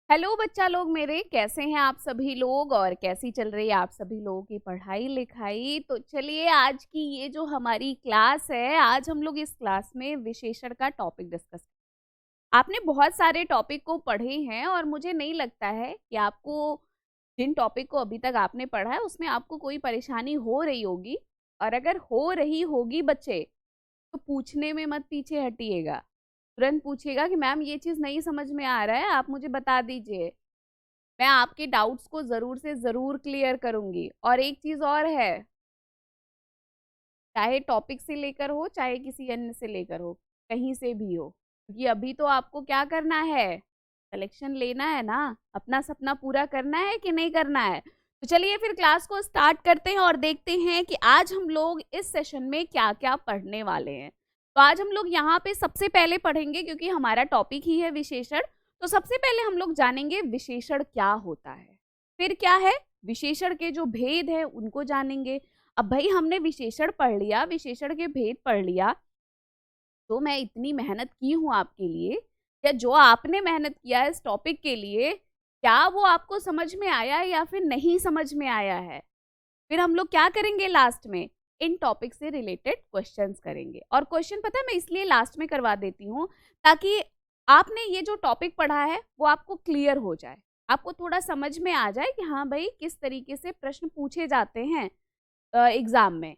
Hello बच्चा लोग मेरे, कैसे हैं आप सभी लोग और कैसी चल रही है आप सभी लोगों की पढ़ाई लिखाई। तो चलिए आज की ये जो हमारी क्लास है, आज हम लोग इस क्लास में विशेषण का टॉपिक डिस्कस। आपने बहुत सारे टॉपिक को पढ़े हैं और मुझे नहीं लगता है कि आपको जिन टॉपिक को अभी तक आपने पढ़ा है उसमें आपको कोई परेशानी हो रही होगी। और अगर हो रही होगी बच्चे, तो पूछने में मत पीछे हटिएगा। तुरंत पूछिएगा कि मैम ये चीज़ नहीं समझ में आ रहा है, आप मुझे बता दीजिए। मैं आपके डाउट्स को ज़रूर से ज़रूर क्लियर करूँगी। और एक चीज़ और है, चाहे टॉपिक से लेकर हो, चाहे किसी अन्य से लेकर हो, कहीं से भी हो, क्योंकि अभी तो आपको क्या करना है, कलेक्शन लेना है ना, अपना सपना पूरा करना है कि नहीं करना है। तो चलिए फिर क्लास को स्टार्ट करते हैं और देखते हैं कि आज हम लोग इस सेशन में क्या-क्या पढ़ने वाले हैं। तो आज हम लोग यहाँ पे सबसे पहले पढ़ेंगे, क्योंकि हमारा टॉपिक ही है विशेषण। तो सबसे पहले हम लोग जानेंगे विशेषण क्या होता है, फिर क्या है, विशेषण के जो भेद है उनको जानेंगे। अब भाई हमने विशेषण पढ़ लिया, विशेषण के भेद पढ़ लिया, तो मैं इतनी मेहनत की हूँ आपके लिए, या जो आपने मेहनत किया है इस टॉपिक के लिए, क्या वो आपको समझ में आया है या फिर नहीं समझ में आया है। फिर हम लोग क्या करेंगे लास्ट में, इन टॉपिक से रिलेटेड क्वेश्चंस करेंगे। और क्वेश्चन पता है मैं इसलिए लास्ट में करवा देती हूँ, ताकि आपने ये जो टॉपिक पढ़ा है वो आपको क्लियर हो जाए, आपको थोड़ा समझ में आ जाए कि हाँ भाई किस तरीके से प्रश्न पूछे जाते हैं एग्जाम में,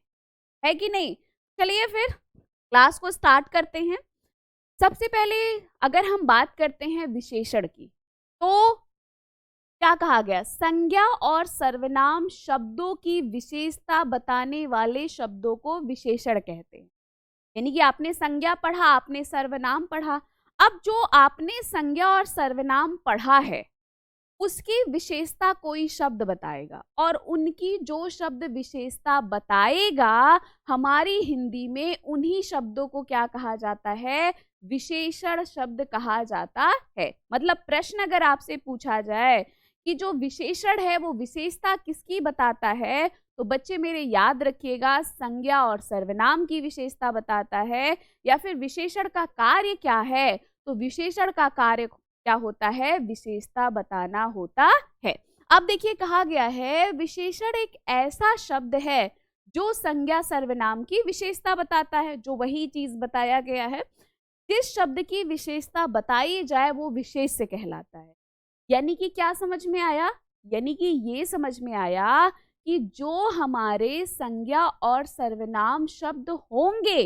है कि नहीं। चलिए फिर क्लास को स्टार्ट करते हैं। सबसे पहले अगर हम बात करते हैं विशेषण की, तो क्या कहा गया, संज्ञा और सर्वनाम शब्दों की विशेषता बताने वाले शब्दों को विशेषण कहते हैं। यानी कि आपने संज्ञा पढ़ा, आपने सर्वनाम पढ़ा। अब जो आपने संज्ञा और सर्वनाम पढ़ा है उसकी विशेषता कोई शब्द बताएगा, और उनकी जो शब्द विशेषता बताएगा, हमारी हिंदी में उन्हीं शब्दों को क्या कहा जाता है, विशेषण शब्द कहा जाता है। मतलब प्रश्न अगर आपसे पूछा जाए कि जो विशेषण है वो विशेषता किसकी बताता है, तो बच्चे मेरे याद रखिएगा, संज्ञा और सर्वनाम की विशेषता बताता है। या फिर विशेषण का कार्य क्या है, तो विशेषण का कार्य क्या होता है, विशेषता बताना होता है। अब देखिए कहा गया है, विशेषण एक ऐसा शब्द है जो संज्ञा सर्वनाम की विशेषता बताता है। जो वही चीज बताया गया है, जिस शब्द की विशेषता बताई जाए वो विशेष्य कहलाता है। यानी कि क्या समझ में आया, यानी कि ये समझ में आया कि जो हमारे संज्ञा और सर्वनाम शब्द होंगे,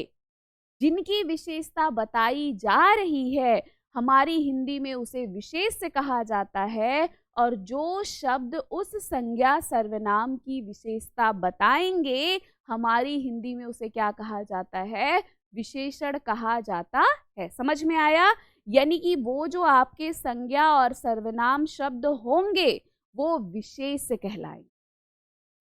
जिनकी विशेषता बताई जा रही है, हमारी हिंदी में उसे विशेष्य कहा जाता है। और जो शब्द उस संज्ञा सर्वनाम की विशेषता बताएंगे, हमारी हिंदी में उसे क्या कहा जाता है, विशेषण कहा जाता है। समझ में आया। यानी कि वो जो आपके संज्ञा और सर्वनाम शब्द होंगे वो विशेष्य कहलाएंगे।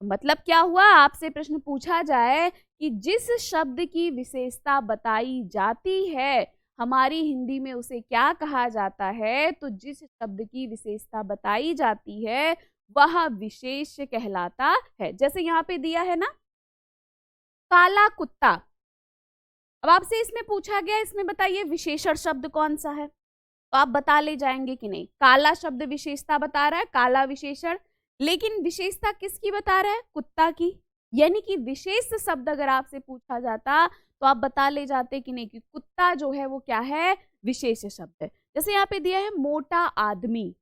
मतलब क्या हुआ, आपसे प्रश्न पूछा जाए कि जिस शब्द की विशेषता बताई जाती है, हमारी हिंदी में उसे क्या कहा जाता है, तो जिस शब्द की विशेषता बताई जाती है वह विशेष्य कहलाता है। जैसे यहाँ पे दिया है ना, काला कुत्ता। अब आपसे इसमें पूछा गया, इसमें बताइए विशेषण शब्द कौन सा है, तो आप बता ले जाएंगे कि नहीं। काला शब्द विशेषता बता रहा है, काला विशेषण, लेकिन विशेषता किसकी बता रहा है, कुत्ता की। यानी कि विशेष शब्द अगर आपसे पूछा जाता तो आप बता ले जाते कि नहीं कि कुत्ता जो है वो क्या है, विशेष शब्द है। जैसे यहाँ पे दिया है मोटा आदमी।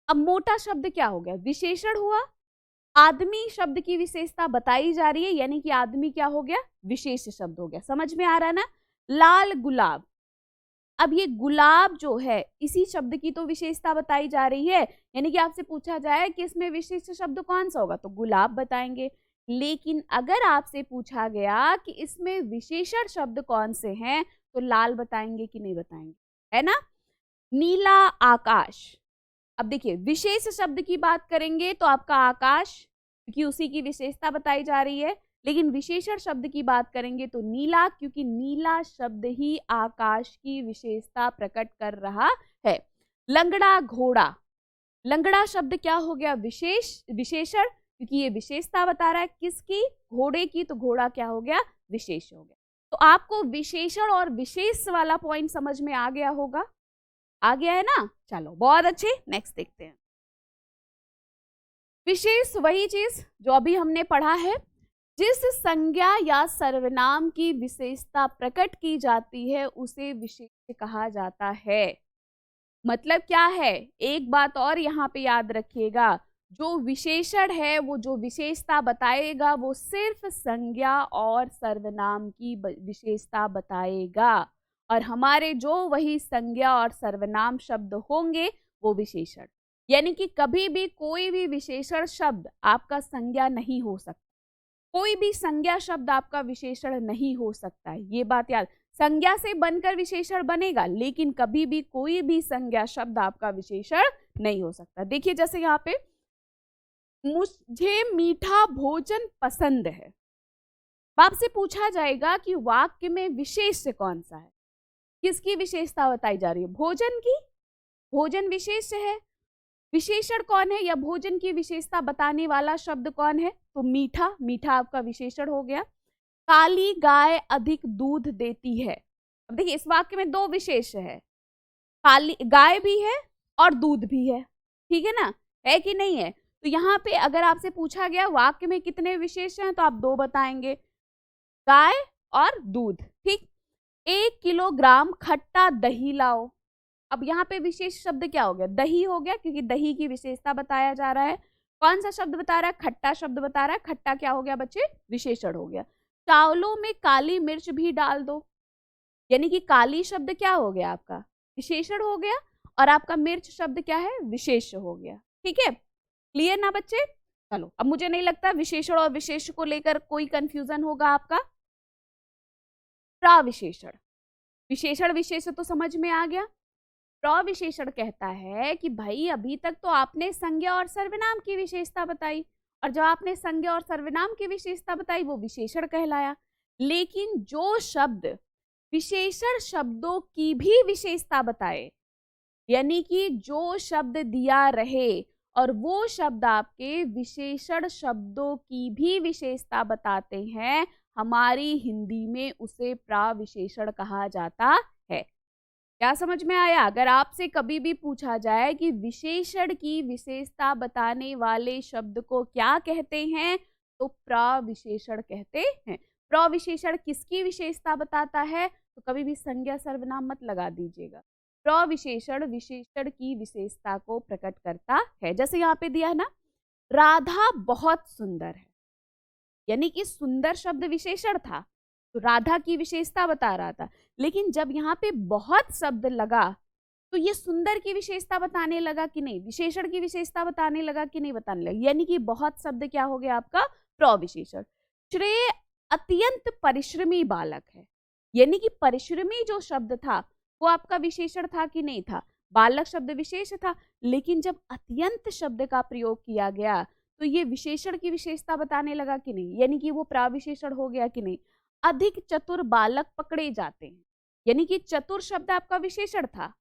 अब मोटा शब्द क्या हो गया, विशेषण हुआ। आदमी शब्द की विशेषता बताई जा रही है, यानी कि आदमी क्या हो गया, विशेष शब्द हो गया। समझ में आ रहा है ना। लाल गुलाब। अब ये गुलाब जो है, इसी शब्द की तो विशेषता बताई जा रही है। यानी कि आपसे पूछा जाए कि इसमें विशिष्ट शब्द कौन सा होगा, तो गुलाब बताएंगे। लेकिन अगर आपसे पूछा गया कि इसमें विशेषण शब्द कौन से हैं, तो लाल बताएंगे कि नहीं बताएंगे, है ना। नीला आकाश। अब देखिए विशेष शब्द की बात करेंगे तो आपका आकाश, क्योंकि उसी की विशेषता बताई जा रही है। लेकिन विशेषण शब्द की बात करेंगे तो नीला, क्योंकि नीला शब्द ही आकाश की विशेषता प्रकट कर रहा है। लंगड़ा घोड़ा। लंगड़ा शब्द क्या हो गया, विशेषण, क्योंकि ये विशेषता बता रहा है किसकी, घोड़े की, तो घोड़ा क्या हो गया, विशेष हो गया। तो आपको विशेषण और विशेष वाला पॉइंट समझ में आ गया होगा। आ गया है ना? चलो बहुत अच्छे, नेक्स्ट देखते हैं। विशेष वही चीज जो अभी हमने पढ़ा है, जिस संज्ञा या सर्वनाम की विशेषता प्रकट की जाती है उसे विशेष्य कहा जाता है। मतलब क्या है, एक बात और यहाँ पे याद रखिएगा, जो विशेषण है वो जो विशेषता बताएगा वो सिर्फ संज्ञा और सर्वनाम की विशेषता बताएगा, और हमारे जो वही संज्ञा और सर्वनाम शब्द होंगे वो विशेषण। यानी कि कभी भी कोई भी विशेषण शब्द आपका संज्ञा नहीं हो सकता, कोई भी संज्ञा शब्द आपका विशेषण नहीं हो सकता है, ये बात याद। संज्ञा से बनकर विशेषण बनेगा, लेकिन कभी भी कोई भी संज्ञा शब्द आपका विशेषण नहीं हो सकता। देखिए जैसे यहाँ पे, मुझे मीठा भोजन पसंद है, आपसे पूछा जाएगा कि वाक्य में विशेष्य कौन सा है, किसकी विशेषता बताई जा रही है, भोजन की। भोजन विशेष्य है, विशेषण कौन है या भोजन की विशेषता बताने वाला शब्द कौन है, तो मीठा, मीठा आपका विशेषण हो गया। काली गाय अधिक दूध देती है, अब देखिए इस वाक्य में दो विशेष है, काली गाय भी है और दूध भी है, ठीक है ना, है कि नहीं है? तो यहाँ पे अगर आपसे पूछा गया वाक्य में कितने विशेष हैं तो आप दो बताएंगे, गाय और दूध, ठीक। 1 किलोग्राम खट्टा दही लाओ, अब यहाँ पे विशेष शब्द क्या हो गया, दही हो गया, क्योंकि दही की विशेषता बताया जा रहा है। कौन सा शब्द बता रहा है, खट्टा शब्द बता रहा है, खट्टा क्या हो गया बच्चे, विशेषण हो गया। चावलों में काली मिर्च भी डाल दो, यानी कि काली शब्द क्या हो गया आपका, विशेषण हो गया, और आपका मिर्च शब्द क्या है, विशेष हो गया, ठीक है। क्लियर ना बच्चे? चलो अब मुझे नहीं लगता विशेषण और विशेष को लेकर कोई कंफ्यूजन होगा आपका। प्रविशेषण, विशेषण विशेष तो समझ में आ गया। प्रविशेषण कहता है कि भाई अभी तक तो आपने संज्ञा और सर्वनाम की विशेषता बताई, और जब आपने संज्ञा और सर्वनाम की विशेषता बताई वो विशेषण कहलाया, लेकिन जो शब्द विशेषण शब्दों की भी विशेषता बताए, यानी कि जो शब्द दिया रहे और वो शब्द आपके विशेषण शब्दों की भी विशेषता बताते हैं, हमारी हिंदी में उसे प्रविशेषण कहा जाता है। क्या समझ में आया? अगर आपसे कभी भी पूछा जाए कि विशेषण की विशेषता बताने वाले शब्द को क्या कहते हैं, तो प्रविशेषण कहते हैं। प्रविशेषण किसकी विशेषता बताता है, तो कभी भी संज्ञा सर्वनाम मत लगा दीजिएगा। प्रविशेषण विशेषण की विशेषता को प्रकट करता है। जैसे यहाँ पे दिया है ना, राधा बहुत सुंदर है, यानी कि सुंदर शब्द विशेषण था, तो राधा की विशेषता बता रहा था, लेकिन जब यहाँ पे बहुत शब्द लगा तो ये सुंदर की विशेषता बताने लगा कि नहीं, विशेषण की विशेषता बताने लगा कि नहीं बताने लगा, यानी कि बहुत शब्द क्या हो गया आपका, प्रविशेषण। श्रेय अत्यंत परिश्रमी बालक है, यानी कि परिश्रमी जो शब्द था वो आपका विशेषण था कि नहीं था, बालक शब्द विशेष था, लेकिन जब अत्यंत शब्द का प्रयोग किया गया तो ये विशेषण की विशेषता बताने लगा कि नहीं, यानी कि वो प्रविशेषण हो गया कि नहीं। अधिक चतुर बालक पकड़े जाते हैं, यानी कि चतुर शब्द आपका विशेषण था,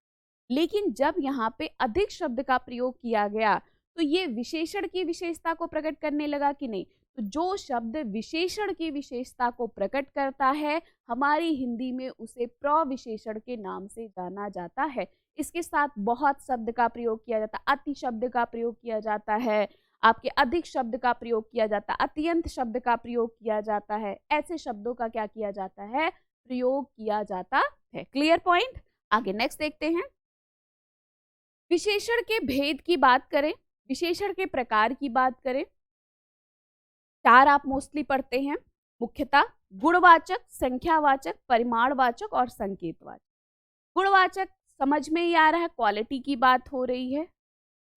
लेकिन जब यहाँ पे अधिक शब्द का प्रयोग किया गया तो ये विशेषण की विशेषता को प्रकट करने लगा कि नहीं। तो जो शब्द विशेषण की विशेषता को प्रकट करता है, हमारी हिंदी में उसे प्रविशेषण के नाम से जाना जाता है। इसके साथ बहुत शब्द का प्रयोग किया जाता है, अति शब्द का प्रयोग किया जाता है, आपके अधिक शब्द का प्रयोग किया जाता है, अत्यंत शब्द का प्रयोग किया जाता है, ऐसे शब्दों का क्या किया जाता है, प्रयोग किया जाता है। Clear point? आगे नेक्स्ट देखते हैं। विशेषण के भेद की बात करें, विशेषण के प्रकार की बात करें, चार आप मोस्टली पढ़ते हैं मुख्यतः, गुणवाचक, संख्यावाचक, परिमाणवाचक और संकेतवाचक। गुणवाचक समझ में ही आ रहा है, क्वालिटी की बात हो रही है,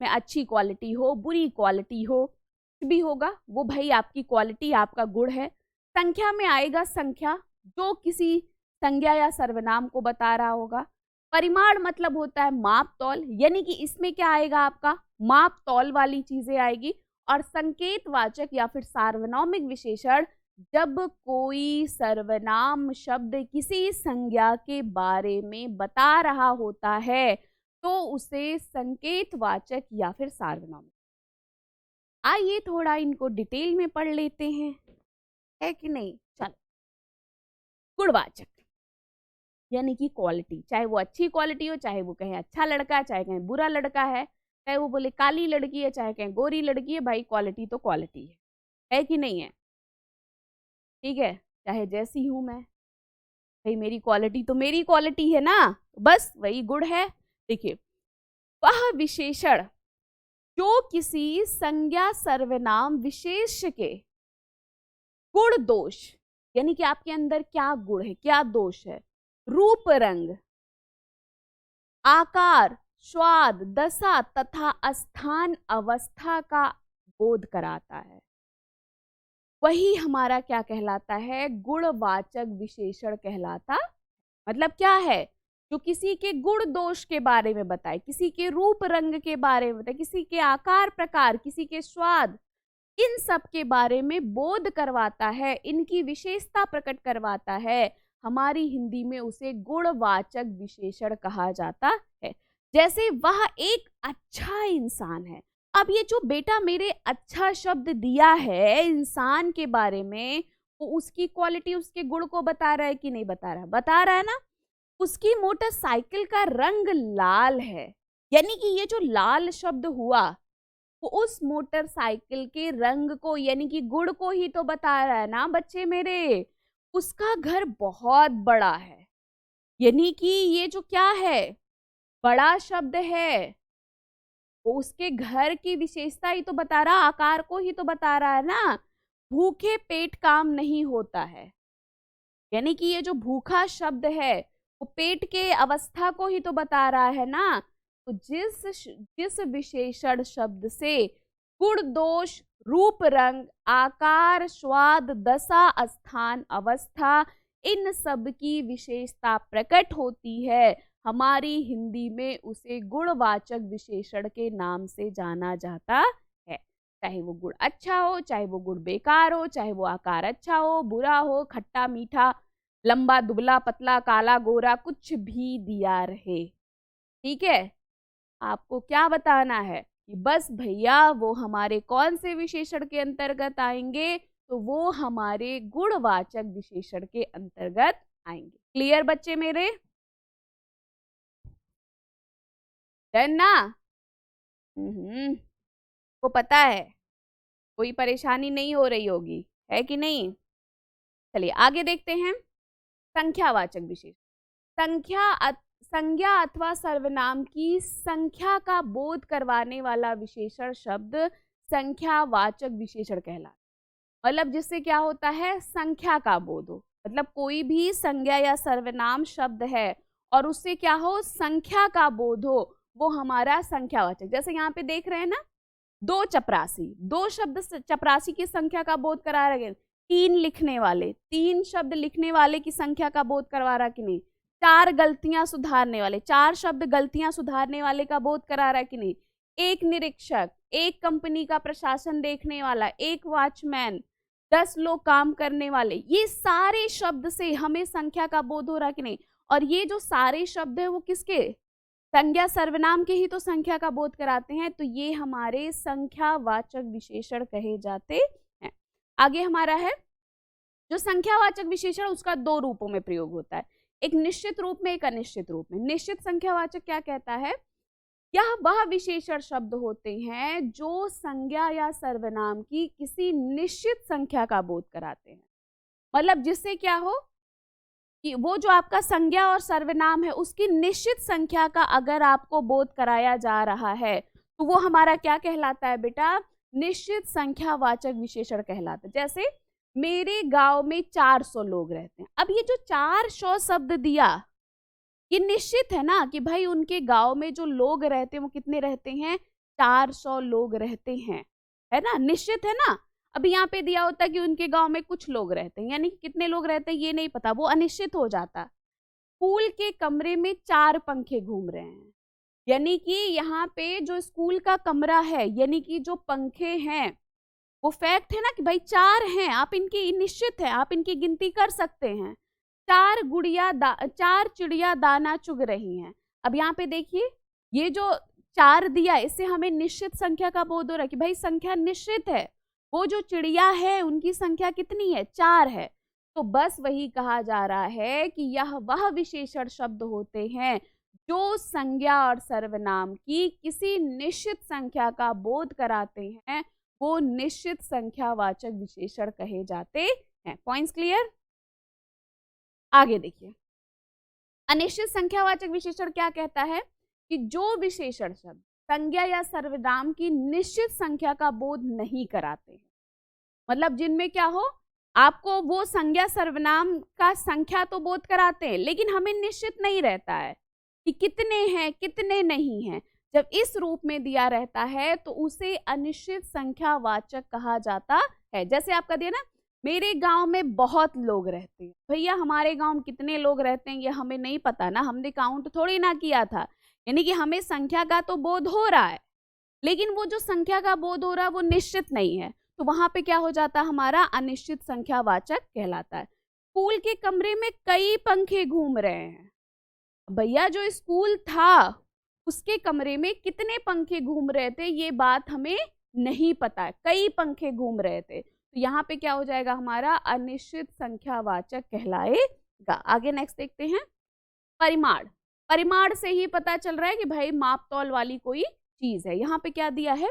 में अच्छी क्वालिटी हो, बुरी क्वालिटी हो, कुछ भी होगा वो भाई आपकी क्वालिटी, आपका गुण है। संख्या में आएगा संख्या, जो किसी संज्ञा या सर्वनाम को बता रहा होगा। परिमाण मतलब होता है माप तौल, यानी कि इसमें क्या आएगा आपका, माप तौल वाली चीजें आएगी। और संकेतवाचक या फिर सार्वनामिक विशेषण, जब कोई सर्वनाम शब्द किसी संज्ञा के बारे में बता रहा होता है तो उसे संकेतवाचक या फिर सार्वनामिक। आइए थोड़ा इनको डिटेल में पढ़ लेते हैं, है कि नहीं। चलो, गुणवाचक, यानी कि क्वालिटी, चाहे वो अच्छी क्वालिटी हो, चाहे वो कहें अच्छा लड़का है, चाहे कहें बुरा लड़का है, चाहे वो बोले काली लड़की है, चाहे कहें गोरी लड़की है, भाई क्वालिटी तो क्वालिटी है कि नहीं है? ठीक है, चाहे जैसी हूं मैं, भाई मेरी क्वालिटी तो मेरी क्वालिटी है ना, बस वही गुण है। देखिए, वह विशेषण जो किसी संज्ञा सर्वनाम विशेष के गुण दोष, यानी कि आपके अंदर क्या गुण है, क्या दोष है, रूप रंग, आकार, स्वाद, दशा तथा स्थान अवस्था का बोध कराता है, वही हमारा क्या कहलाता है, गुणवाचक विशेषण कहलाता। मतलब क्या है, जो किसी के गुण दोष के बारे में बताए, किसी के रूप रंग के बारे में बताए, किसी के आकार प्रकार, किसी के स्वाद, इन सब के बारे में बोध करवाता है, इनकी विशेषता प्रकट करवाता है, हमारी हिंदी में उसे गुणवाचक विशेषण कहा जाता है। जैसे वह एक अच्छा इंसान है। अब ये जो बेटा मेरे अच्छा शब्द दिया है इंसान के बारे में, वो उसकी क्वालिटी, उसके गुण को बता रहा है कि नहीं बता रहा है? बता रहा है ना। उसकी मोटरसाइकिल का रंग लाल है, यानी कि ये जो लाल शब्द हुआ वो उस मोटरसाइकिल के रंग को, यानी कि गुण को ही तो बता रहा है ना बच्चे मेरे। उसका घर बहुत बड़ा है, यानी कि ये जो क्या है, बड़ा शब्द है, वो उसके घर की विशेषता ही तो बता रहा, आकार को ही तो बता रहा है ना। भूखे पेट काम नहीं होता है, यानी कि ये जो भूखा शब्द है वो पेट के अवस्था को ही तो बता रहा है ना। तो जिस विशेषण शब्द से गुण दोष, रूप रंग, आकार, स्वाद, दशा, स्थान, अवस्था, इन सब की विशेषता प्रकट होती है, हमारी हिंदी में उसे गुणवाचक विशेषण के नाम से जाना जाता है। चाहे वो गुण अच्छा हो, चाहे वो गुण बेकार हो, चाहे वो आकार अच्छा हो, बुरा हो, खट्टा मीठा, लंबा दुबला पतला, काला गोरा, कुछ भी दिया रहे। ठीक है, आपको क्या बताना है कि बस भैया वो हमारे कौन से विशेषण के अंतर्गत आएंगे, तो वो हमारे गुणवाचक विशेषण के अंतर्गत आएंगे। क्लियर बच्चे मेरे? डन ना? को पता है, कोई परेशानी नहीं हो रही होगी, है कि नहीं? चलिए आगे देखते हैं। संख्यावाचक विशेषण, संज्ञा अथवा सर्वनाम की संख्या का बोध करवाने वाला विशेषण शब्द संख्यावाचक विशेषण कहलाता है। मतलब जिससे क्या होता है, संख्या का बोध हो, मतलब कोई भी संज्ञा या सर्वनाम शब्द है और उससे क्या हो, संख्या का बोध हो, वो हमारा संख्यावाचक। जैसे यहाँ पे देख रहे हैं ना, 2 चपरासी, 2 शब्द चपरासी की संख्या का बोध करा रहे हैं। 3 लिखने वाले, 3 शब्द लिखने वाले की संख्या का बोध करवा रहा कि नहीं। 4 गलतियां सुधारने वाले, 4 शब्द गलतियां सुधारने वाले का बोध करा रहा है कि नहीं। 1 निरीक्षक, 1 कंपनी का प्रशासन देखने वाला, 1 वॉचमैन, 10 लोग काम करने वाले, ये सारे शब्द से हमें संख्या का बोध हो रहा कि नहीं। और ये जो सारे शब्द है वो किसके, संज्ञा सर्वनाम के ही तो संख्या का बोध कराते हैं, तो ये हमारे संख्यावाचक विशेषण कहे जाते हैं। आगे हमारा है जो संख्यावाचक विशेषण, उसका 2 रूपों में प्रयोग होता है, एक निश्चित रूप में, एक अनिश्चित रूप में। निश्चित संख्यावाचक क्या कहता है, यह वह विशेषण शब्द होते हैं जो संज्ञा या सर्वनाम की किसी निश्चित संख्या का बोध कराते हैं। मतलब जिससे क्या हो कि वो जो आपका संज्ञा और सर्वनाम है उसकी निश्चित संख्या का अगर आपको बोध कराया जा रहा है तो वो हमारा क्या कहलाता है बेटा, निश्चित संख्यावाचक विशेषण कहलाता है। जैसे मेरे गांव में 400 लोग रहते हैं। अब ये जो 400 शब्द दिया, ये निश्चित है ना कि भाई उनके गांव में जो लोग रहते हैं वो कितने रहते हैं, 400 लोग रहते हैं, है ना, निश्चित है ना। अब यहाँ पे दिया होता कि उनके गांव में कुछ लोग रहते हैं, यानी कि कितने लोग रहते हैं ये नहीं पता, वो अनिश्चित हो जाता। स्कूल के कमरे में 4 पंखे घूम रहे हैं, यानी कि यहाँ पे जो स्कूल का कमरा है, यानी कि जो पंखे हैं वो फैक्ट है ना कि भाई 4 हैं, आप इनकी निश्चित है, आप इनकी गिनती कर सकते हैं। 4 चिड़िया दाना चुग रही हैं। अब यहाँ पे देखिए ये जो 4 दिया, इससे हमें निश्चित संख्या का बोध हो रहा है कि भाई संख्या निश्चित है। वो जो चिड़िया है उनकी संख्या कितनी है, 4 है। तो बस वही कहा जा रहा है कि यह वह विशेषण शब्द होते हैं जो संज्ञा और सर्वनाम की किसी निश्चित संख्या का बोध कराते हैं, वो निश्चित संख्यावाचक विशेषण कहे जाते हैं। Points clear? आगे देखिए, अनिश्चित संख्यावाचक विशेषण क्या कहता है कि जो विशेषण शब्द संज्ञा या सर्वनाम की निश्चित संख्या का बोध नहीं कराते हैं, मतलब जिनमें क्या हो, आपको वो संज्ञा सर्वनाम का संख्या तो बोध कराते हैं लेकिन हमें निश्चित नहीं रहता है कि कितने हैं कितने नहीं हैं। जब इस रूप में दिया रहता है तो उसे अनिश्चित संख्यावाचक कहा जाता है। जैसे आपका दिया ना, मेरे गांव में बहुत लोग रहते हैं। भैया हमारे गांव में कितने लोग रहते हैं ये हमें नहीं पता ना, हमने काउंट थोड़ी ना किया था। यानी कि हमें संख्या का तो बोध हो रहा है लेकिन वो जो संख्या का बोध हो रहा है वो निश्चित नहीं है, तो वहां पे क्या हो जाता है, हमारा अनिश्चित संख्यावाचक कहलाता है। स्कूल के कमरे में कई पंखे घूम रहे हैं, भैया जो स्कूल था उसके कमरे में कितने पंखे घूम रहे थे ये बात हमें नहीं पता है, कई पंखे घूम रहे थे, तो यहाँ पे क्या हो जाएगा, हमारा अनिश्चित संख्यावाचक कहलाएगा। आगे नेक्स्ट देखते हैं, परिमाण। परिमाण से ही पता चल रहा है कि भाई माप तौल वाली कोई चीज है। यहाँ पे क्या दिया है,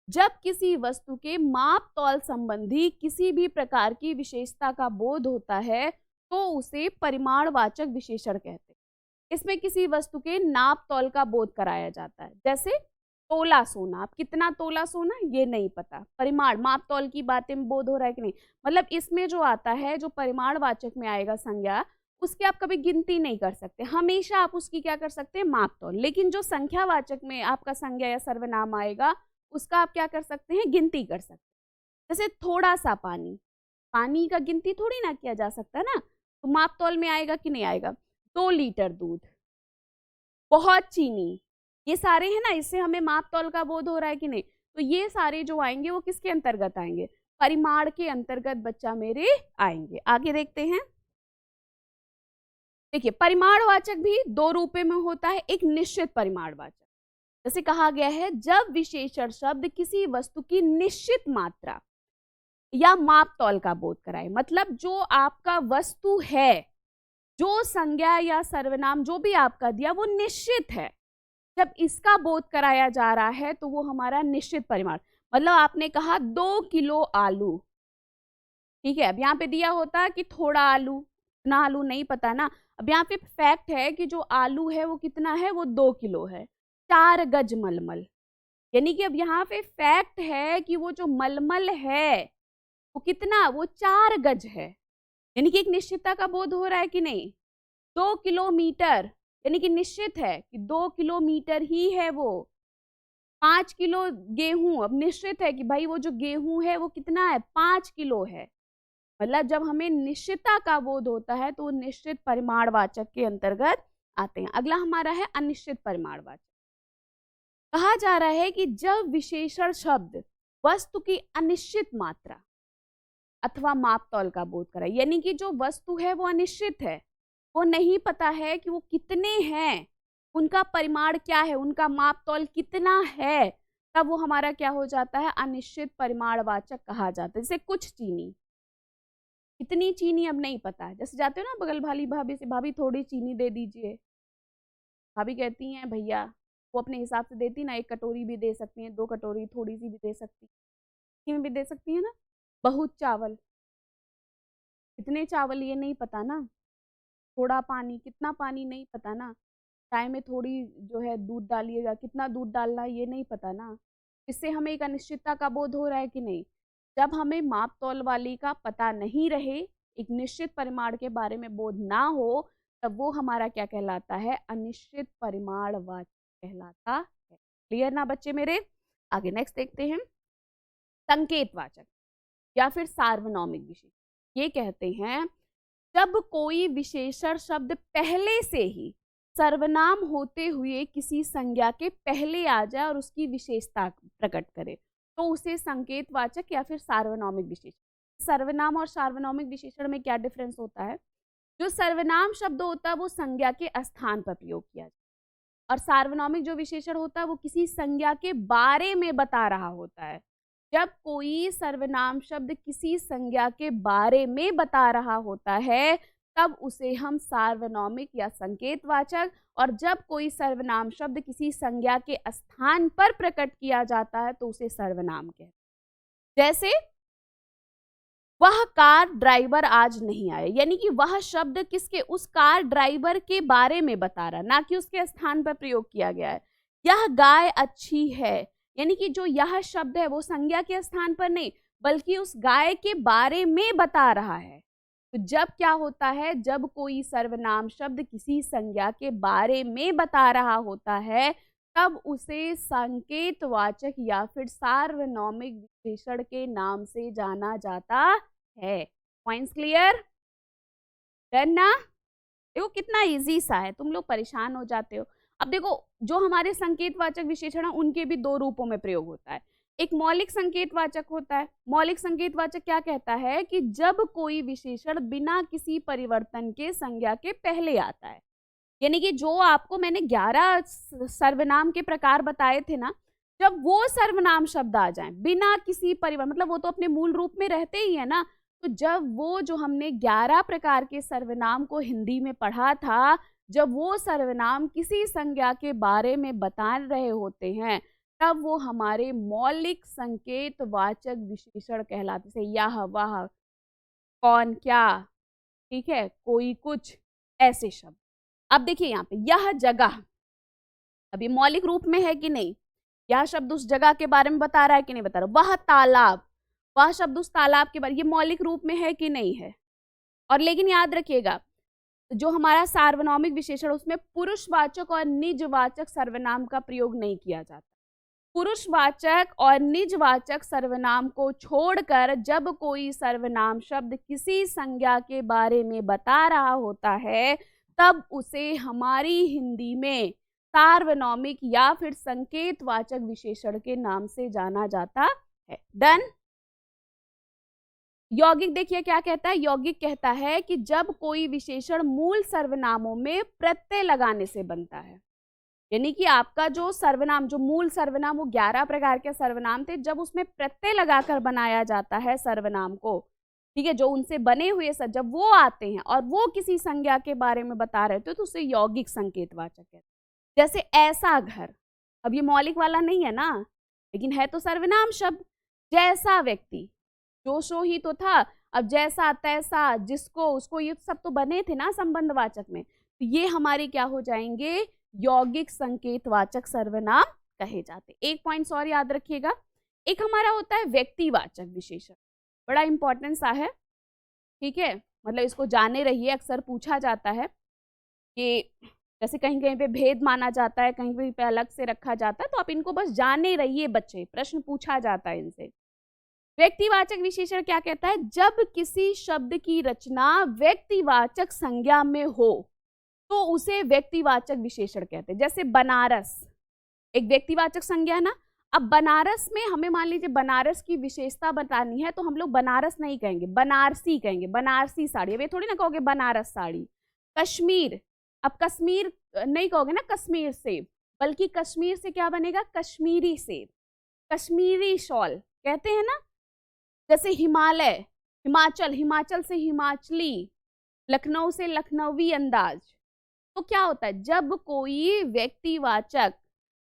जब किसी वस्तु के माप तौल संबंधी किसी भी प्रकार की विशेषता का बोध होता है तो उसे परिमाणवाचक विशेषण कहते हैं। इसमें किसी वस्तु के नाप तौल का बोध कराया जाता है। जैसे तोला सोना, आप कितना तोला सोना ये नहीं पता, परिमाण माप तौल की बातें में बोध हो रहा है कि नहीं, मतलब इसमें जो आता है, जो परिमाणवाचक में आएगा संज्ञा, उसकी आप कभी गिनती नहीं कर सकते, हमेशा आप उसकी क्या कर सकते हैं, माप तौल। लेकिन जो संख्यावाचक में आपका संज्ञा या सर्वनाम आएगा उसका आप क्या कर सकते हैं, गिनती कर सकते हैं। जैसे थोड़ा सा पानी, पानी का गिनती थोड़ी ना किया जा सकता ना, तो माप तौल में आएगा कि नहीं आएगा। 2 लीटर दूध, बहुत चीनी, ये सारे हैं ना, इससे हमें माप तौल का बोध हो रहा है कि नहीं, तो ये सारे जो आएंगे वो किसके अंतर्गत आएंगे, परिमाण के अंतर्गत बच्चा मेरे आएंगे। आगे देखते हैं, देखिए परिमाणवाचक भी 2 रूपों में होता है। एक निश्चित परिमाणवाचक, जैसे कहा गया है जब विशेषण शब्द किसी वस्तु की निश्चित मात्रा या माप तौल का बोध कराए, मतलब जो आपका वस्तु है, जो संज्ञा या सर्वनाम जो भी आपका दिया वो निश्चित है, जब इसका बोध कराया जा रहा है तो वो हमारा निश्चित परिमाण। मतलब आपने कहा 2 किलो आलू, ठीक है, अब यहाँ पे दिया होता कि थोड़ा आलू, इतना आलू नहीं पता ना, अब यहाँ पे फैक्ट है कि जो आलू है वो कितना है, वो 2 किलो है। 4 गज मलमल, यानी कि अब यहाँ पे फैक्ट है कि वो जो मलमल है वो कितना, वो 4 गज है, यानी कि एक निश्चितता का बोध हो रहा है कि नहीं। 2 किलोमीटर, यानी कि निश्चित है कि 2 किलोमीटर ही है वो। 5 किलो गेहूं, अब निश्चित है कि भाई वो जो गेहूं है वो कितना है, 5 किलो है। मतलब जब हमें निश्चितता का बोध होता है तो निश्चित परिमाणवाचक के अंतर्गत आते हैं। अगला हमारा है अनिश्चित परिमाणवाचक। कहा जा रहा है कि जब विशेषण शब्द वस्तु की अनिश्चित मात्रा अथवा माप तौल का बोध कराए, यानी कि जो वस्तु है वो अनिश्चित है, वो नहीं पता है कि वो कितने हैं, उनका परिमाण क्या है, उनका माप तौल कितना है, तब वो हमारा क्या हो जाता है, अनिश्चित परिमाणवाचक कहा जाता है। जैसे कुछ चीनी, कितनी चीनी अब नहीं पता है। जैसे जाते हो ना बगल वाली भाभी से, भाभी थोड़ी चीनी दे दीजिए, भाभी कहती हैं भैया, वो अपने हिसाब से देती ना, 1 कटोरी भी दे सकती हैं, 2 कटोरी थोड़ी सी भी दे सकती, में भी दे सकती है ना। बहुत चावल, कितने चावल ये नहीं पता ना, थोड़ा पानी, कितना पानी नहीं पता ना, चाय में थोड़ी जो है दूध डालिएगा, कितना दूध डालना है ये नहीं पता ना। इससे हमें एक अनिश्चितता का बोध हो रहा है कि नहीं। जब हमें माप तौल वाली का पता नहीं रहे, एक निश्चित परिमाण के बारे में बोध ना हो, तब वो हमारा क्या कहलाता है, अनिश्चित परिमाणवाचक कहलाता है। क्लियर ना बच्चे मेरे। आगे नेक्स्ट देखते हैं, संकेतवाचक या फिर सार्वनामिक विशेषण। ये कहते हैं जब कोई विशेषण शब्द पहले से ही सर्वनाम होते हुए किसी संज्ञा के पहले आ जाए और उसकी विशेषता प्रकट करे तो उसे संकेतवाचक या फिर सार्वनामिक विशेषण। सर्वनाम और सार्वनामिक विशेषण में क्या डिफरेंस होता है, जो सर्वनाम शब्द होता है वो संज्ञा के स्थान पर प्रयोग किया जाता है और सार्वनामिक जो विशेषण होता है वो किसी संज्ञा के बारे में बता रहा होता है। जब कोई सर्वनाम शब्द किसी संज्ञा के बारे में बता रहा होता है तब उसे हम सार्वनामिक या संकेतवाचक, और जब कोई सर्वनाम शब्द किसी संज्ञा के स्थान पर प्रकट किया जाता है तो उसे सर्वनाम कहते हैं। जैसे वह कार ड्राइवर आज नहीं आया, यानी कि वह शब्द किसके, उस कार ड्राइवर के बारे में बता रहा, ना कि उसके स्थान पर प्रयोग किया गया है। यह गाय अच्छी है, यानी कि जो यह शब्द है वो संज्ञा के स्थान पर नहीं बल्कि उस गाय के बारे में बता रहा है। तो जब क्या होता है, जब कोई सर्वनाम शब्द किसी संज्ञा के बारे में बता रहा होता है तब उसे संकेतवाचक या फिर सार्वनामिक विशेषण के नाम से जाना जाता है। Points clear? डन ना? देखो कितना इजी सा है, तुम लोग परेशान हो जाते हो। अब देखो जो हमारे संकेतवाचक विशेषण है उनके भी दो रूपों में प्रयोग होता है। एक मौलिक संकेतवाचक होता है। मौलिक संकेतवाचक क्या कहता है कि जब कोई विशेषण बिना किसी परिवर्तन के संज्ञा के पहले आता है, यानी कि जो आपको मैंने 11 सर्वनाम के प्रकार बताए थे ना, जब वो सर्वनाम शब्द आ जाएं बिना किसी परिवर्तन, मतलब वो तो अपने मूल रूप में रहते ही है ना, तो जब वो जो हमने 11 प्रकार के सर्वनाम को हिंदी में पढ़ा था, जब वो सर्वनाम किसी संज्ञा के बारे में बता रहे होते हैं तब वो हमारे मौलिक संकेतवाचक विशेषण कहलाते हैं। यह वह, कौन क्या, ठीक है, कोई कुछ, ऐसे शब्द। अब देखिए यहाँ पे यह जगह, अभी मौलिक रूप में है कि नहीं, यह शब्द उस जगह के बारे में बता रहा है कि नहीं बता रहा। वह तालाब, वह शब्द उस तालाब के बारे, ये मौलिक रूप में है कि नहीं है। और लेकिन याद रखिएगा जो हमारा सार्वनामिक विशेषण उसमें पुरुषवाचक और निजवाचक सर्वनाम का प्रयोग नहीं किया जाता। पुरुषवाचक और निजवाचक सर्वनाम को छोड़कर जब कोई सर्वनाम शब्द किसी संज्ञा के बारे में बता रहा होता है तब उसे हमारी हिंदी में सार्वनामिक या फिर संकेतवाचक विशेषण के नाम से जाना जाता है। डन? यौगिक देखिए क्या कहता है। यौगिक कहता है कि जब कोई विशेषण मूल सर्वनामों में प्रत्यय लगाने से बनता है, यानी कि आपका जो सर्वनाम, जो मूल सर्वनाम, वो 11 प्रकार के सर्वनाम थे, जब उसमें प्रत्यय लगाकर बनाया जाता है सर्वनाम को, ठीक है, जो उनसे बने हुए जब वो आते हैं और वो किसी संज्ञा के बारे में बता रहे थे तो उसे यौगिक संकेतवाचक कहते हैं। जैसे ऐसा घर, अब ये मौलिक वाला नहीं है ना, लेकिन है तो सर्वनाम शब्द। जैसा व्यक्ति, जो सो ही तो था, अब जैसा तैसा जिसको उसको, ये सब तो बने थे ना संबंधवाचक में, तो ये हमारे क्या हो जाएंगे, यौगिक संकेतवाचक सर्वनाम कहे जाते। एक पॉइंट और याद रखिएगा, एक हमारा होता है व्यक्तिवाचक विशेषण, बड़ा इंपॉर्टेंट सा है, ठीक है, मतलब इसको जाने रहिए, अक्सर पूछा जाता है कि जैसे कहीं कहीं पे भेद माना जाता है, कहीं कहीं पे अलग से रखा जाता है, तो आप इनको बस जाने रहिए बच्चे, प्रश्न पूछा जाता है इनसे। व्यक्तिवाचक विशेषण क्या कहता है, जब किसी शब्द की रचना व्यक्तिवाचक संज्ञा में हो तो उसे व्यक्तिवाचक विशेषण कहते हैं। जैसे बनारस एक व्यक्तिवाचक संज्ञा है ना, अब बनारस में हमें मान लीजिए बनारस की विशेषता बतानी है तो हम लोग बनारस नहीं कहेंगे, बनारसी कहेंगे, बनारसी साड़ी। अब ये थोड़ी ना कहोगे बनारस साड़ी। कश्मीर, अब कश्मीर नहीं कहोगे ना कश्मीर सेब, बल्कि कश्मीर से क्या बनेगा, कश्मीरी सेब, कश्मीरी शॉल कहते हैं ना। जैसे हिमालय, हिमाचल, हिमाचल से हिमाचली, लखनऊ से लखनवी अंदाज। तो क्या होता है, जब कोई व्यक्तिवाचक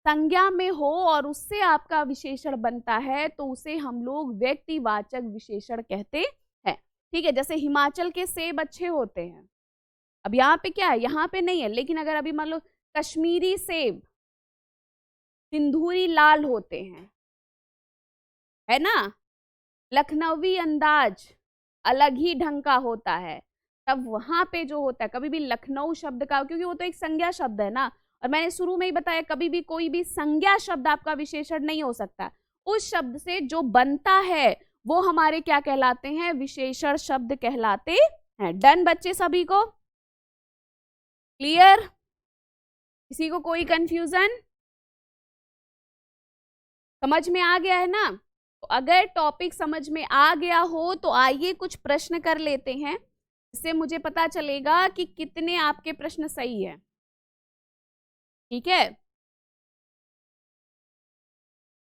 संज्ञा में हो और उससे आपका विशेषण बनता है तो उसे हम लोग व्यक्तिवाचक विशेषण कहते हैं, ठीक है। जैसे हिमाचल के सेब अच्छे होते हैं, अब यहाँ पे क्या है, यहाँ पे नहीं है, लेकिन अगर अभी मान लो कश्मीरी सेब सिंदूरी लाल होते हैं, है ना, लखनवी अंदाज अलग ही ढंग का होता है, तब वहां पे जो होता है कभी भी लखनऊ शब्द का, क्योंकि वो तो एक संज्ञा शब्द है ना, और मैंने शुरू में ही बताया कभी भी कोई भी संज्ञा शब्द आपका विशेषण नहीं हो सकता, उस शब्द से जो बनता है वो हमारे क्या कहलाते हैं, विशेषण शब्द कहलाते हैं। डन बच्चे, सभी को क्लियर? किसी को कोई कंफ्यूजन? समझ में आ गया है ना? तो अगर टॉपिक समझ में आ गया हो तो आइए कुछ प्रश्न कर लेते हैं, इससे मुझे पता चलेगा कि कितने आपके प्रश्न सही है, ठीक है।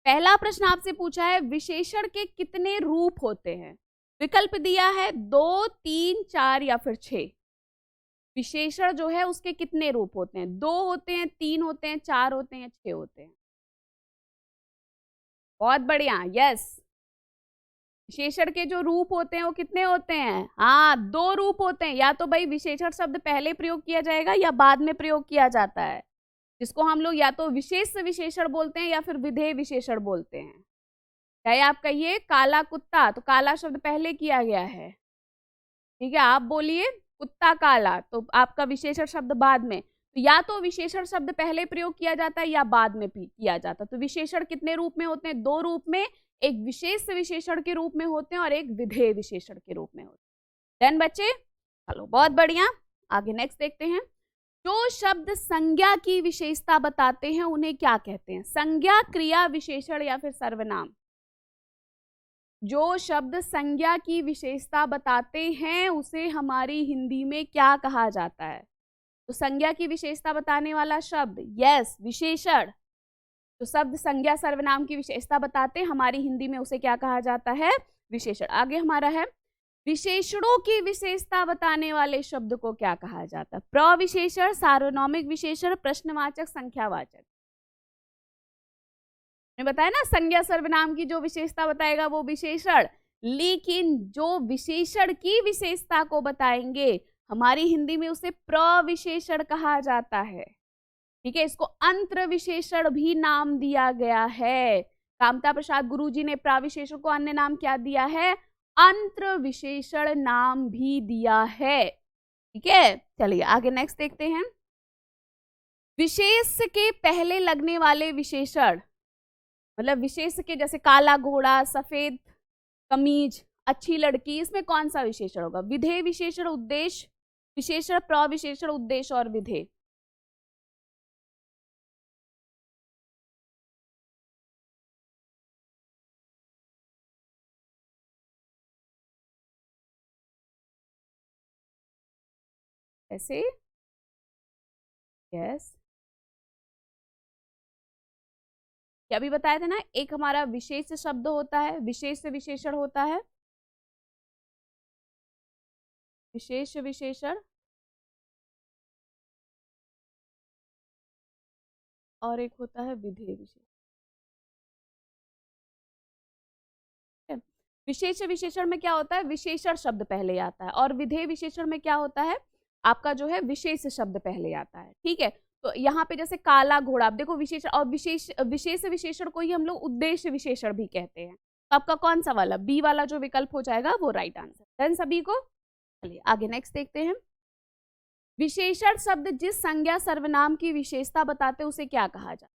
पहला प्रश्न आपसे पूछा है विशेषण के कितने रूप होते हैं। विकल्प दिया है 2, 3, 4 या फिर 6। विशेषण जो है उसके कितने रूप होते हैं? 2 होते हैं, 3 होते हैं, 4 होते हैं या 6 होते हैं? बहुत बढ़िया, यस। विशेषण के जो रूप होते हैं वो कितने होते हैं? हाँ, 2 रूप होते हैं। या तो भाई विशेषण शब्द पहले प्रयोग किया जाएगा या बाद में प्रयोग किया जाता है, जिसको हम लोग या तो विशेष विशेषण बोलते हैं या फिर विधेय विशेषण बोलते हैं। चाहे आप कहिए काला कुत्ता, तो काला शब्द पहले किया गया है, ठीक है। आप बोलिए कुत्ता काला, तो आपका विशेषण शब्द बाद में। तो या तो विशेषण शब्द पहले प्रयोग किया जाता है या बाद में किया जाता है। तो विशेषण कितने रूप में होते हैं? 2 रूप में, एक विशेष विशेषण के रूप में होते हैं और एक विधेय विशेषण के रूप में होते हैं। देन बच्चे, चलो बहुत बढ़िया, आगे नेक्स्ट देखते हैं। जो शब्द संज्ञा की विशेषता बताते हैं उन्हें क्या कहते हैं? संज्ञा, क्रिया, विशेषण या फिर सर्वनाम? जो शब्द संज्ञा की विशेषता बताते हैं उसे हमारी हिंदी में क्या कहा जाता है? तो संज्ञा की विशेषता बताने वाला शब्द, यस, विशेषण। तो शब्द संज्ञा सर्वनाम की विशेषता बताते हैं, हमारी हिंदी में उसे क्या कहा जाता है? विशेषण। आगे हमारा है विशेषणों की विशेषता बताने वाले शब्द को क्या कहा जाता है? प्रविशेषण, सार्वनामिक विशेषण, प्रश्नवाचक, संख्यावाचक। मैंने बताया ना, संज्ञा सर्वनाम की जो विशेषता बताएगा वो विशेषण, लेकिन जो विशेषण की विशेषता को बताएंगे हमारी हिंदी में उसे प्रविशेषण कहा जाता है, ठीक है। इसको अंतर विशेषण भी नाम दिया गया है। कामता प्रसाद गुरुजी ने प्रविशेषण को अन्य नाम क्या दिया है? अंतर विशेषण नाम भी दिया है, ठीक है। चलिए आगे नेक्स्ट देखते हैं। विशेष के पहले लगने वाले विशेषण, मतलब विशेष के जैसे काला घोड़ा, सफेद कमीज, अच्छी लड़की, इसमें कौन सा विशेषण होगा? विधेय विशेषण, उद्देश्य विशेषण, प्रविशेषण, उद्देश्य और विधेय। ऐसे, यस, क्या भी बताया था ना, एक हमारा विशेष शब्द होता है, विशेष विशेषण होता है, विशेष विशेषण, और एक होता है विधेय विशेषण। विशेष विशेषण में क्या होता है? विशेषण शब्द पहले आता है, और विधेय विशेषण में क्या होता है? आपका जो है विशेष शब्द पहले आता है, ठीक है। तो यहाँ पे जैसे काला घोड़ा, आप देखो विशेष और विशेष विशेषण को ही हम लोग उद्देश्य विशेषण भी कहते हैं। तो आपका कौन सा वाला, बी वाला जो विकल्प हो जाएगा वो राइट आंसर। डन सभी को? चलिए आगे नेक्स्ट देखते हैं। विशेषण शब्द जिस संज्ञा सर्वनाम की विशेषता बताते उसे क्या कहा जाता है?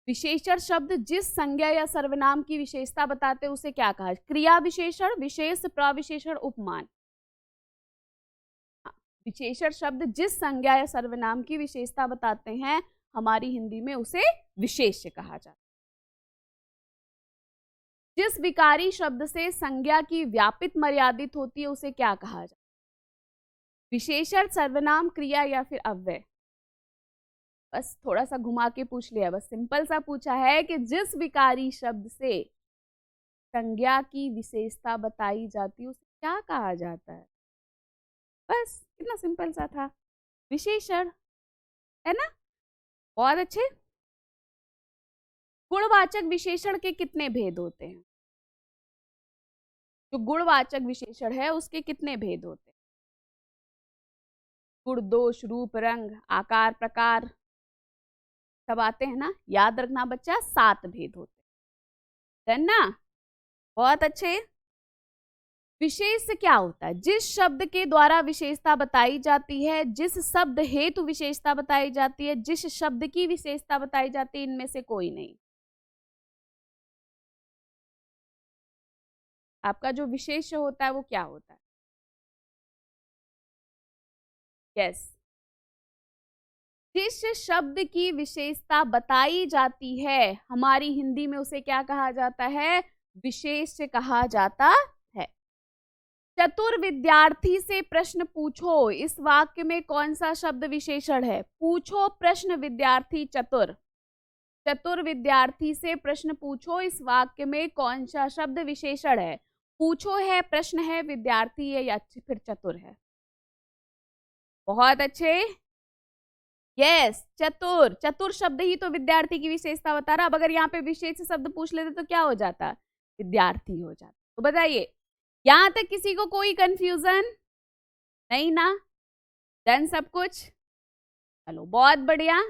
विशेषण शब्द जिस संज्ञा या सर्वनाम की विशेषता बताते उसे क्या कहा? क्रिया विशेषण, विशेष, प्रविशेषण, उपमान। विशेषण शब्द जिस संज्ञा या सर्वनाम की विशेषता बताते हैं हमारी हिंदी में उसे विशेष्य कहा जाता है। जिस विकारी शब्द से संज्ञा की व्यापित मर्यादित होती है उसे क्या कहा जाता है? विशेषण, सर्वनाम, क्रिया या फिर अव्यय। बस थोड़ा सा घुमा के पूछ लिया, बस सिंपल सा पूछा है कि जिस विकारी शब्द से संज्ञा की विशेषता बताई जाती है उसे क्या कहा जाता है। बस कितना सिंपल सा था, विशेषण, है ना। बहुत अच्छे। गुणवाचक विशेषण के कितने भेद होते हैं? जो गुणवाचक विशेषण है उसके कितने भेद होते हैं? गुण, दोष, रूप, रंग, आकार, प्रकार सब आते हैं ना, याद रखना बच्चा, 7 भेद होते हैं ना। बहुत अच्छे। विशेष क्या होता है? जिस शब्द के द्वारा विशेषता बताई जाती है, जिस शब्द हेतु विशेषता बताई जाती है, जिस शब्द की विशेषता बताई जाती है, इनमें से कोई नहीं। आपका जो विशेष होता है वो क्या होता है? यस, जिस शब्द की विशेषता बताई जाती है हमारी हिंदी में उसे क्या कहा जाता है? विशेष कहा जाता है। चतुर विद्यार्थी से प्रश्न पूछो, इस वाक्य में कौन सा शब्द विशेषण है? पूछो प्रश्न विद्यार्थी चतुर। चतुर विद्यार्थी से प्रश्न पूछो, इस वाक्य में कौन सा शब्द विशेषण है? पूछो है, प्रश्न है, विद्यार्थी है या फिर चतुर है? बहुत अच्छे। यस, चतुर। चतुर शब्द ही तो विद्यार्थी की विशेषता बता रहा। अब अगर यहाँ पे विशेष शब्द पूछ लेते तो क्या हो जाता? विद्यार्थी हो जाता। तो बताइए, यहां तक किसी को कोई कंफ्यूजन नहीं ना? डन सब कुछ? चलो बहुत बढ़िया,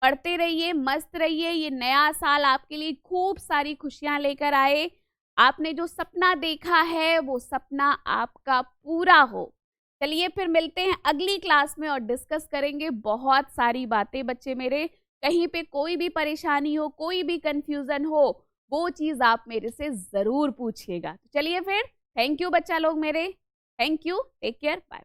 पढ़ते रहिए, मस्त रहिए। ये नया साल आपके लिए खूब सारी खुशियां लेकर आए। आपने जो सपना देखा है वो सपना आपका पूरा हो। चलिए फिर मिलते हैं अगली क्लास में और डिस्कस करेंगे बहुत सारी बातें बच्चे मेरे। कहीं पे कोई भी परेशानी हो, कोई भी कंफ्यूजन हो, वो चीज आप मेरे से जरूर पूछिएगा। चलिए फिर, थैंक यू बच्चा लोग मेरे, thank you, take care, bye.